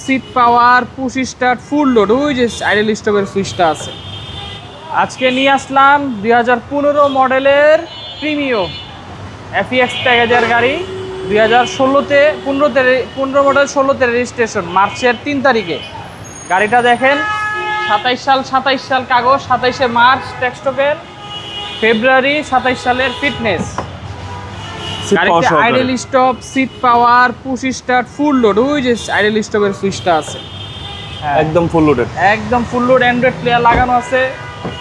Seat power, push start, full load, ওই যে idol স্টপের সুইচটা আছে। আজকে নিয়ে আসলাম 2015 মডেলের প্রিমিও এফইএক্স প্যাকেজের গাড়ি। 2016-তে 15 মডেল 16-তে রেজিস্ট্রেশন, মার্চের 3 তারিখে। গাড়িটা দেখেন, 27 সাল কাগজ, 27শে মার্চ টেক্সটোকের, ফেব্রুয়ারি 27 সালের ফিটনেস। গাড়িতে idle stop, seat power, push start, full load, ওই যে আইডল স্টপের সুইচটা আছে। একদম ফুল লোডেড, একদম ফুল লোড, অ্যান্ড্রয়েড প্লেয়ার লাগানো আছে,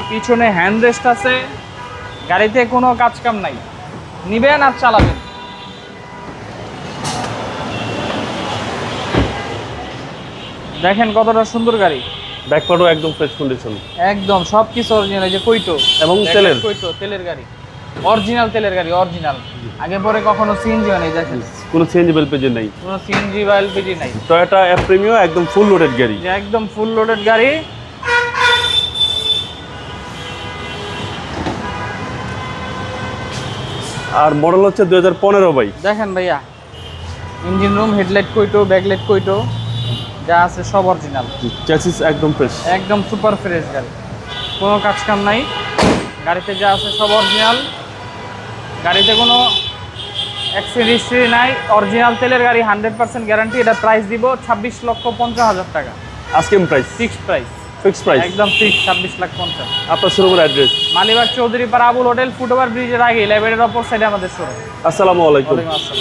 পিছনে হ্যান্ড রেস্ট আছে। গাড়িতে কোনো কাজ কাম নাই, নিবেন আর চালাবেন। দেখেন কতটা সুন্দর গাড়ি। ব্যাকপার্টও একদম ফ্রেশ কন্ডিশন, একদম সবকিছু অরিজিনাল। এই যে কইটো এবং তেলের কইটো, তেলের গাড়ি, অরিজিনাল তেলের গাড়ি, অরিজিনাল। আগে পরে কখনো সিএনজি হয় নাই, দেখেন কোনো সিএনজি এলপিজি নাই, কোনো সিএনজি বা এলপিজি নাই। টয়োটা এফ প্রিমিও একদম ফুল লোডেড গাড়ি, যে একদম ফুল লোডেড গাড়ি। আর মডেল হচ্ছে 2015 ভাই। দেখেন ভাইয়া, ইঞ্জিন রুম, হেডলাইট কইটো, ব্যাকলাইট কইটো, যা আছে সব অরিজিনাল। চ্যাসিস একদম ফ্রেশ, একদম সুপার ফ্রেশ গাড়ি, কোনো কাজ কাম নাই। গাড়িতে যা আছে সব অরিজিনাল। গাড়িতে কোনো অ্যাক্সিডেন্ট হিস্ট্রি নাই, অরিজিনাল তেলের গাড়ি, 100% গ্যারান্টি। এটা প্রাইস দিব 26,50,000 টাকা। আজকে price fixed price, fixed price একদম ফিক্স 26,50,000। আপনার শোরুমের address Malibagh Chowdhurypara Abul hotel, foot over ব্রিজের আগে, লেভেলের অপর সাইডে আমাদের শোরুম। আসসালামু আলাইকুম। ওয়ালাইকুম আসসালাম।